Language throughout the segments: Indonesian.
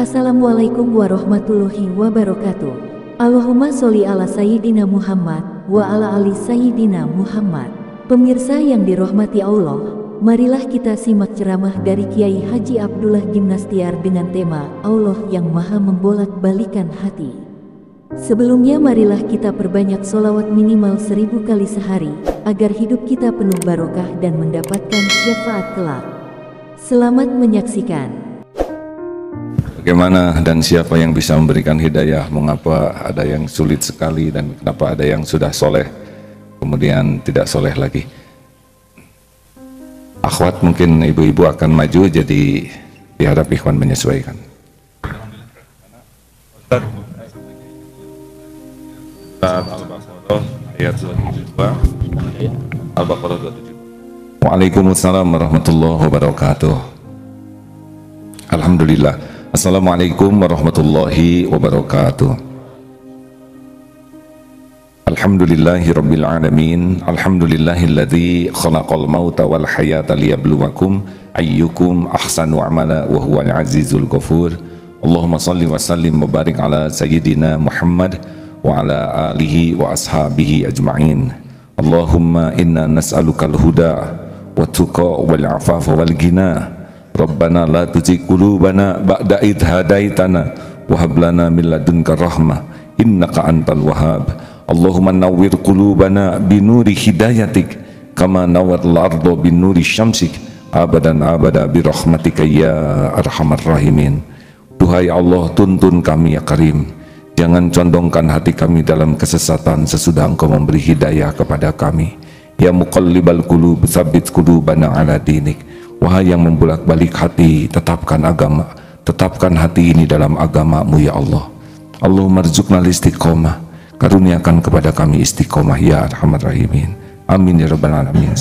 Assalamualaikum warahmatullahi wabarakatuh. Allahumma sholli ala Sayyidina Muhammad wa ala ali Sayyidina Muhammad. Pemirsa yang dirahmati Allah, marilah kita simak ceramah dari Kiai Haji Abdullah Gimnastiar dengan tema Allah yang Maha Membolak-balikan Hati. Sebelumnya marilah kita perbanyak sholawat minimal 1000 kali sehari, agar hidup kita penuh barokah dan mendapatkan syafaat kelak. Selamat menyaksikan. Bagaimana dan siapa yang bisa memberikan hidayah? Mengapa ada yang sulit sekali dan kenapa ada yang sudah soleh kemudian tidak soleh lagi? Akhwat, mungkin ibu-ibu akan maju, jadi diharap ikhwan menyesuaikan. Al-Baqarah ayat 272. Al-Baqarah 272. Waalaikumsalam warahmatullahi wabarakatuh. Alhamdulillah. Assalamualaikum warahmatullahi wabarakatuh. Alhamdulillahi rabbil alamin. Alhamdulillahilladzi khalaqal mauta wal hayata liyabluwakum ayyukum ahsanu amala wa huwal azizul ghafur. Allahumma salli wa sallim wa barik ala sayyidina Muhammad wa ala alihi wa ashabihi ajma'in. Allahumma inna nas'alukal huda wa tuqa wal afafa wal ghina. Rabbana la tuzigh qulubana ba'da idh hadaitana wa hab lana min ladunka rahmah innaka antal wahhab. Allahumma nawwir qulubana binuri hidayatik kama nawwarul arda binuri syamsik abadan abada bi rahmatika ya arhamar rahimin. Duhai Allah, tuntun kami ya Karim, jangan condongkan hati kami dalam kesesatan sesudah Engkau memberi hidayah kepada kami. Ya muqallibal qulub tsabbit qulubana ala dinik. Wahai yang membolak-balik hati, tetapkan hati ini dalam agama-Mu ya Allah. Allahumma rzuqna istiqomah, karuniakan kepada kami istiqomah ya arhamar rahimin. Amin ya rabbal alamin.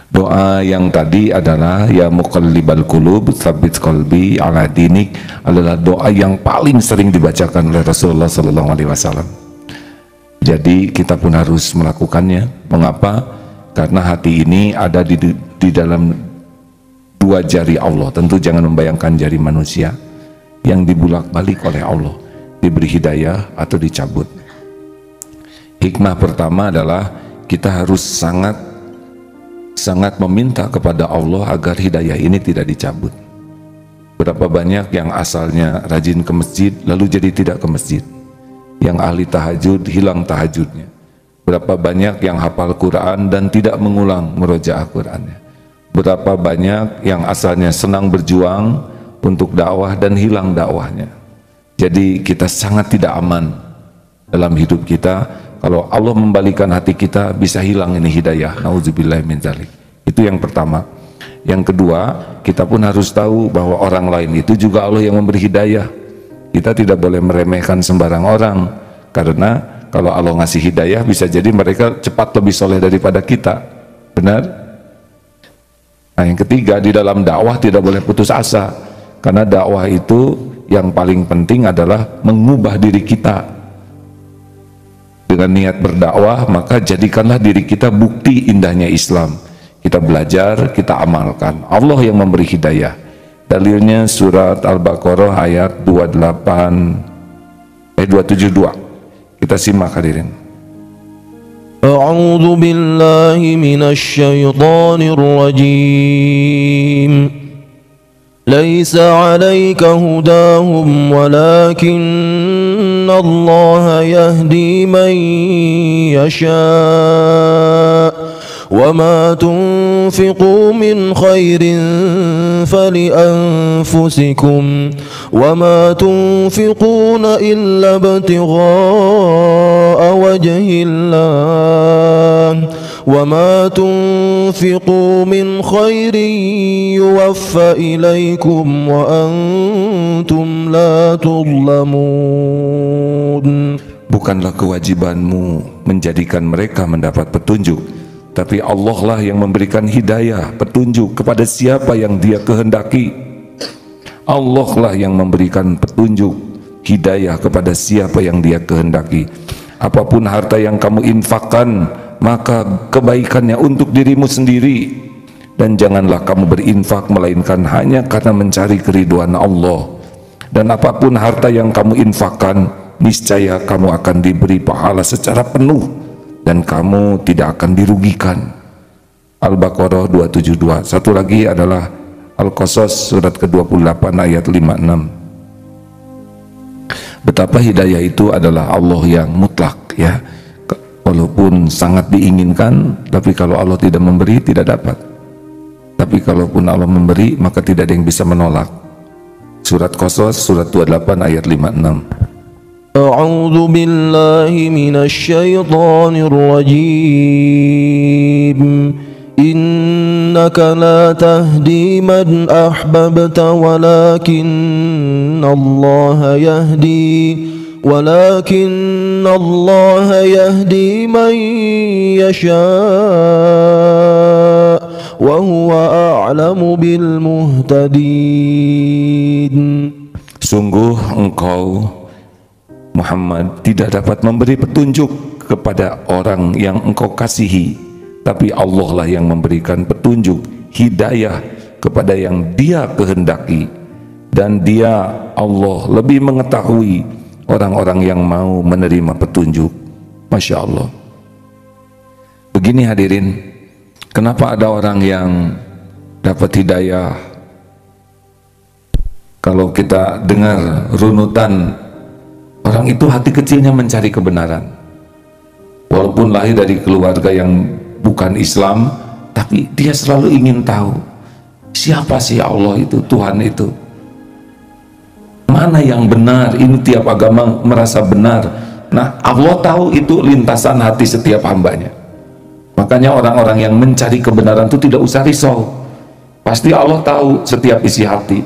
Doa yang tadi adalah ya muqallibal qulub tsabbit qalbi ala dinik adalah doa yang paling sering dibacakan oleh Rasulullah sallallahu alaihi wasallam. Jadi kita pun harus melakukannya. Mengapa? Karena hati ini ada di dalam dua jari Allah. Tentu jangan membayangkan jari manusia yang dibulak-balik oleh Allah, diberi hidayah atau dicabut. Hikmah pertama adalah kita harus sangat meminta kepada Allah agar hidayah ini tidak dicabut. Berapa banyak yang asalnya rajin ke masjid lalu jadi tidak ke masjid, yang ahli tahajud hilang tahajudnya. Berapa banyak yang hafal Quran dan tidak mengulang murojaah Qurannya. Berapa banyak yang asalnya senang berjuang untuk dakwah dan hilang dakwahnya. Jadi kita sangat tidak aman dalam hidup kita. Kalau Allah membalikan hati kita, bisa hilang ini hidayah. Nauzubillah min dzalik. Itu yang pertama. Yang kedua, kita pun harus tahu bahwa orang lain itu juga Allah yang memberi hidayah. Kita tidak boleh meremehkan sembarang orang, karena kalau Allah ngasih hidayah, bisa jadi mereka cepat lebih soleh daripada kita. Benar? Nah, yang ketiga, di dalam dakwah tidak boleh putus asa, karena dakwah itu yang paling penting adalah mengubah diri kita. Dengan niat berdakwah, maka jadikanlah diri kita bukti indahnya Islam. Kita belajar, kita amalkan. Allah yang memberi hidayah. Dalilnya surat Al-Baqarah ayat 272. Kita simak hadirin. A'udzu billahi minasy syaithanir rajim. Laisa 'alaika hudahum walakinna Allah yahdi man yasha'. وما تنفقوا من خير فلأنفسكم وما تنفقون إلا ابتغاء وجه الله وما تنفقوا من خير يوفى إليكم وأنتم لا تظلمون. Bukanlah kewajibanmu menjadikan mereka mendapat petunjuk, tapi Allah lah yang memberikan hidayah, petunjuk kepada siapa yang Dia kehendaki. Allah lah yang memberikan petunjuk, hidayah kepada siapa yang Dia kehendaki. Apapun harta yang kamu infakkan, maka kebaikannya untuk dirimu sendiri. Dan janganlah kamu berinfak melainkan hanya karena mencari keridhaan Allah. Dan apapun harta yang kamu infakkan, niscaya kamu akan diberi pahala secara penuh dan kamu tidak akan dirugikan. Al-Baqarah 272. Satu lagi adalah Al-Qasas surat ke-28 ayat 56. Betapa hidayah itu adalah Allah yang mutlak, ya. Walaupun sangat diinginkan, tapi kalau Allah tidak memberi, tidak dapat. Tapi kalaupun Allah memberi, maka tidak ada yang bisa menolak. Surat Qasas surat 28 ayat 56. A'udzu billahi minasy syaithanir rajim. Innaka la tahdi man ahbabta walakinna Allah yahdi man yasha wa huwa a'lamu bil muhtadin. Sungguh engkau Muhammad tidak dapat memberi petunjuk kepada orang yang engkau kasihi, tapi Allah lah yang memberikan petunjuk, hidayah kepada yang Dia kehendaki, dan Dia, Allah, lebih mengetahui orang-orang yang mau menerima petunjuk. Masya Allah. Begini hadirin, kenapa ada orang yang dapat hidayah? Kalau kita dengar runutan, orang itu hati kecilnya mencari kebenaran. Walaupun lahir dari keluarga yang bukan Islam, tapi dia selalu ingin tahu siapa sih Allah itu, Tuhan itu, mana yang benar. Ini tiap agama merasa benar. Nah, Allah tahu itu lintasan hati setiap hambanya. Makanya orang-orang yang mencari kebenaran itu tidak usah risau, pasti Allah tahu setiap isi hati.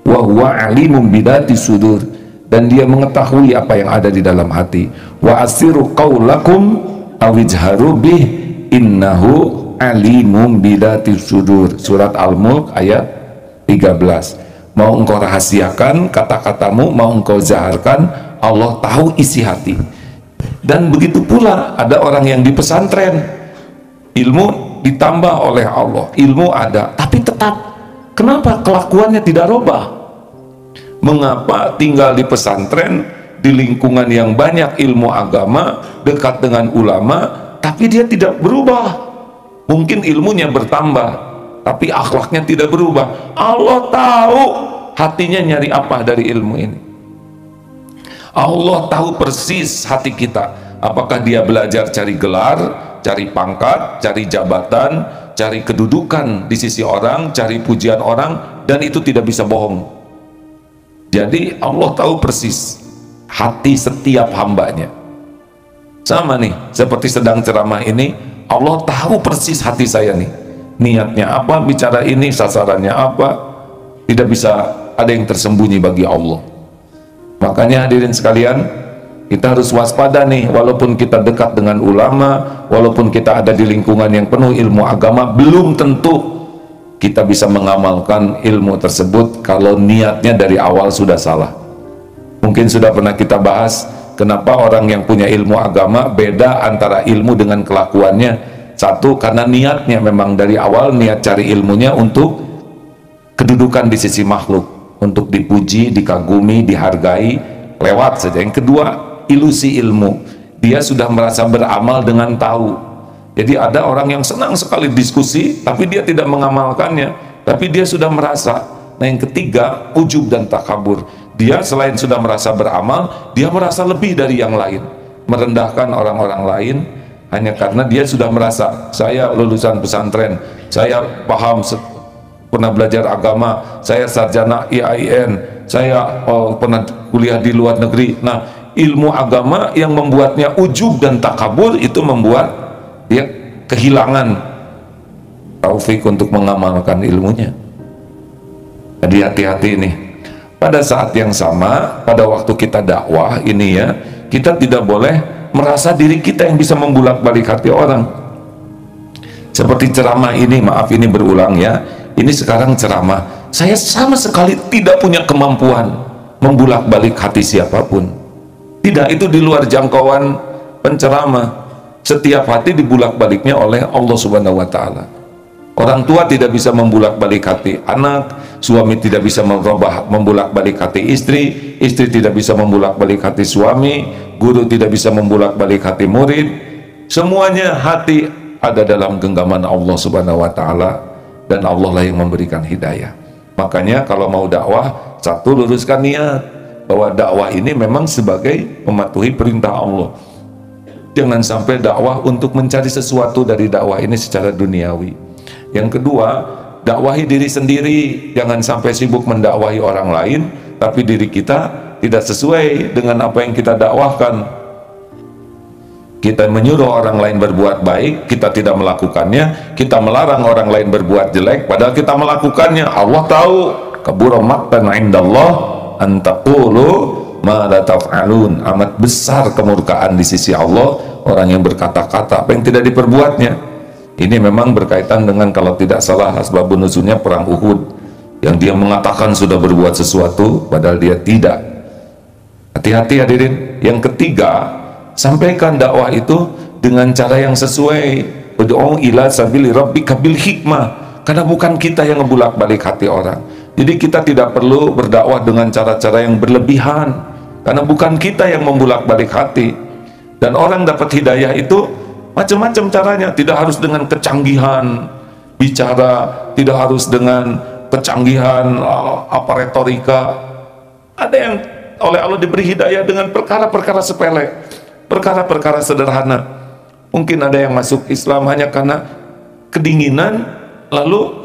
Wa huwa alimum bidati sudur, dan Dia mengetahui apa yang ada di dalam hati. Wa asiru qaulakum awijharu bih innahu alimum bidati sudur. Surat Al-Mulk ayat 13. Mau engkau rahasiakan kata-katamu, mau engkau zaharkan, Allah tahu isi hati. Dan begitu pula ada orang yang di pesantren, ilmu ditambah oleh Allah, ilmu ada, tapi tetap kenapa kelakuannya tidak robah? Mengapa tinggal di pesantren, di lingkungan yang banyak ilmu agama, dekat dengan ulama, tapi dia tidak berubah? Mungkin ilmunya bertambah, tapi akhlaknya tidak berubah. Allah tahu hatinya nyari apa dari ilmu ini. Allah tahu persis hati kita. Apakah dia belajar cari gelar, cari pangkat, cari jabatan, cari kedudukan di sisi orang, cari pujian orang, dan itu tidak bisa bohong. Jadi Allah tahu persis hati setiap hambanya. Sama nih, seperti sedang ceramah ini, Allah tahu persis hati saya nih, niatnya apa, bicara ini sasarannya apa. Tidak bisa ada yang tersembunyi bagi Allah. Makanya hadirin sekalian, kita harus waspada nih. Walaupun kita dekat dengan ulama, walaupun kita ada di lingkungan yang penuh ilmu agama, belum tentu kita bisa mengamalkan ilmu tersebut kalau niatnya dari awal sudah salah. Mungkin sudah pernah kita bahas kenapa orang yang punya ilmu agama beda antara ilmu dengan kelakuannya. Satu, karena niatnya memang dari awal niat cari ilmunya untuk kedudukan di sisi makhluk, untuk dipuji, dikagumi, dihargai, lewat saja. Yang kedua, ilusi ilmu, dia sudah merasa beramal dengan tahu. Jadi ada orang yang senang sekali diskusi, tapi dia tidak mengamalkannya, tapi dia sudah merasa. Nah, yang ketiga, ujub dan takabur. Dia selain sudah merasa beramal, dia merasa lebih dari yang lain, merendahkan orang-orang lain hanya karena dia sudah merasa, saya lulusan pesantren, saya paham, pernah belajar agama, saya sarjana IAIN, saya pernah kuliah di luar negeri. Nah, ilmu agama yang membuatnya ujub dan takabur itu membuat dia kehilangan taufik untuk mengamalkan ilmunya. Jadi hati-hati nih. Pada saat yang sama, pada waktu kita dakwah ini ya, kita tidak boleh merasa diri kita yang bisa membulak-balik hati orang. Seperti ceramah ini, maaf ini berulang ya, ini sekarang ceramah, saya sama sekali tidak punya kemampuan membulak-balik hati siapapun. Tidak, itu di luar jangkauan penceramah. Setiap hati dibulak-baliknya oleh Allah Subhanahu wa Ta'ala. Orang tua tidak bisa membulak-balik hati anak, suami tidak bisa membulak-balik hati istri, istri tidak bisa membulak-balik hati suami, guru tidak bisa membulak-balik hati murid. Semuanya hati ada dalam genggaman Allah Subhanahu wa taala, dan Allah lah yang memberikan hidayah. Makanya kalau mau dakwah, satu, luruskan niat bahwa dakwah ini memang sebagai mematuhi perintah Allah. Jangan sampai dakwah untuk mencari sesuatu dari dakwah ini secara duniawi. Yang kedua, dakwahi diri sendiri. Jangan sampai sibuk mendakwahi orang lain tapi diri kita tidak sesuai dengan apa yang kita dakwahkan. Kita menyuruh orang lain berbuat baik, kita tidak melakukannya. Kita melarang orang lain berbuat jelek, padahal kita melakukannya. Allah tahu. Kabura maqtan 'indallah an taqulu ma la taf'alun. Amat besar kemurkaan di sisi Allah orang yang berkata-kata apa yang tidak diperbuatnya. Ini memang berkaitan dengan, kalau tidak salah, asbabun nuzulnya perang Uhud, yang dia mengatakan sudah berbuat sesuatu padahal dia tidak. Hati-hati hadirin. Yang ketiga, sampaikan dakwah itu dengan cara yang sesuai. Ud'u ila sabili rabbika bil hikmah. Karena bukan kita yang ngebulak-balik hati orang. Jadi kita tidak perlu berdakwah dengan cara-cara yang berlebihan, karena bukan kita yang membulak-balik hati. Dan orang dapat hidayah itu macam-macam caranya, tidak harus dengan kecanggihan bicara, tidak harus dengan kecanggihan retorika. Ada yang oleh Allah diberi hidayah dengan perkara-perkara sepele, perkara-perkara sederhana. Mungkin ada yang masuk Islam hanya karena kedinginan, lalu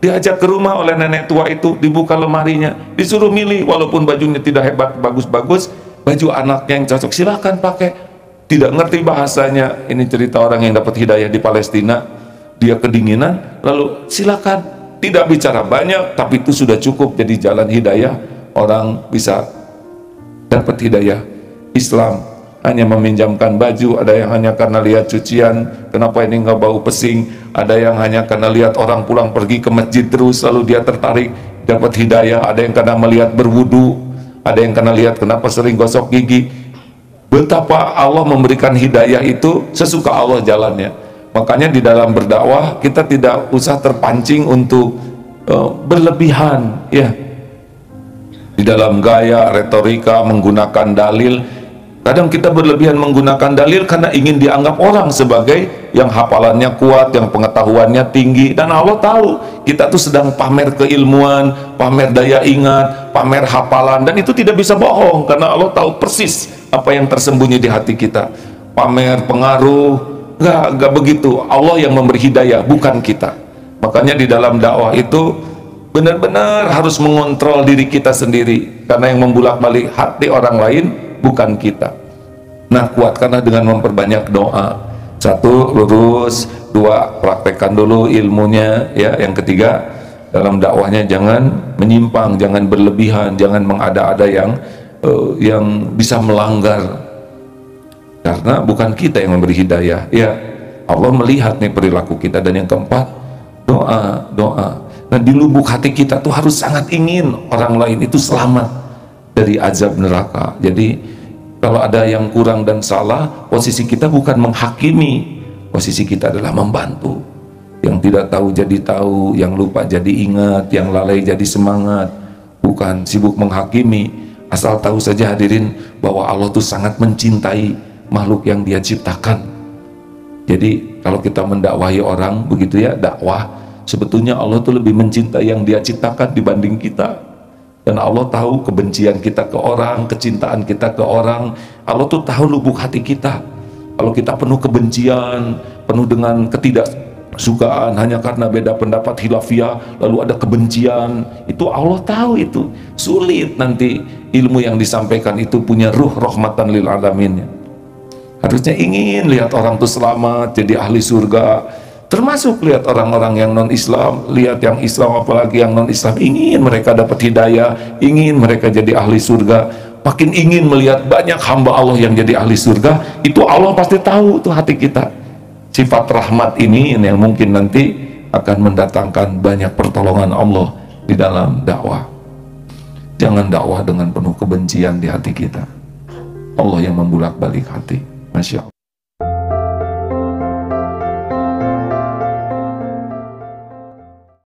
diajak ke rumah oleh nenek tua itu, dibuka lemarinya, disuruh milih, walaupun bajunya tidak hebat, bagus-bagus, baju anaknya yang cocok, silakan pakai. Tidak ngerti bahasanya. Ini cerita orang yang dapat hidayah di Palestina. Dia kedinginan, lalu silakan. Tidak bicara banyak, tapi itu sudah cukup jadi jalan hidayah. Orang bisa dapat hidayah Islam. Hanya meminjamkan baju. Ada yang hanya karena lihat cucian, kenapa ini nggak bau pesing. Ada yang hanya karena lihat orang pulang pergi ke masjid terus, lalu dia tertarik dapat hidayah. Ada yang karena melihat berwudu. Ada yang karena lihat kenapa sering gosok gigi. Betapa Allah memberikan hidayah itu sesuka Allah jalannya. Makanya di dalam berdakwah kita tidak usah terpancing untuk berlebihan, ya. Di dalam gaya, retorika, menggunakan dalil. Kadang kita berlebihan menggunakan dalil karena ingin dianggap orang sebagai yang hafalannya kuat, yang pengetahuannya tinggi. Dan Allah tahu kita tuh sedang pamer keilmuan, pamer daya ingat, pamer hafalan, dan itu tidak bisa bohong karena Allah tahu persis apa yang tersembunyi di hati kita. Pamer pengaruh, enggak begitu. Allah yang memberi hidayah, bukan kita. Makanya di dalam dakwah itu benar-benar harus mengontrol diri kita sendiri, karena yang membulak-balik hati orang lain bukan kita. Nah, kuatkanlah dengan memperbanyak doa. Satu, lurus. Dua, praktekkan dulu ilmunya, ya. Yang ketiga, dalam dakwahnya jangan menyimpang, jangan berlebihan, jangan mengada-ada yang bisa melanggar, karena bukan kita yang memberi hidayah, ya. Allah melihat nih perilaku kita. Dan yang keempat, doa. Nah, di lubuk hati kita tuh harus sangat ingin orang lain itu selamat dari azab neraka. Jadi kalau ada yang kurang dan salah, posisi kita bukan menghakimi, posisi kita adalah membantu. Yang tidak tahu jadi tahu, yang lupa jadi ingat, yang lalai jadi semangat, bukan sibuk menghakimi. Asal tahu saja hadirin bahwa Allah tuh sangat mencintai makhluk yang Dia ciptakan. Jadi kalau kita mendakwahi orang begitu, ya, dakwah, sebetulnya Allah tuh lebih mencintai yang Dia ciptakan dibanding kita. Dan Allah tahu kebencian kita ke orang, kecintaan kita ke orang. Allah tuh tahu lubuk hati kita. Kalau kita penuh kebencian, penuh dengan ketidaksukaan hanya karena beda pendapat khilafiyah, lalu ada kebencian, itu Allah tahu itu sulit nanti ilmu yang disampaikan itu punya ruh rahmatan lil alamin. Harusnya ingin lihat orang itu selamat, jadi ahli surga. Termasuk lihat orang-orang yang non-Islam, lihat yang Islam apalagi yang non-Islam, ingin mereka dapat hidayah, ingin mereka jadi ahli surga. Makin ingin melihat banyak hamba Allah yang jadi ahli surga, itu Allah pasti tahu tuh hati kita. Sifat rahmat ini yang mungkin nanti akan mendatangkan banyak pertolongan Allah di dalam dakwah. Jangan dakwah dengan penuh kebencian di hati kita. Allah yang membulak-balik hati. Masya Allah.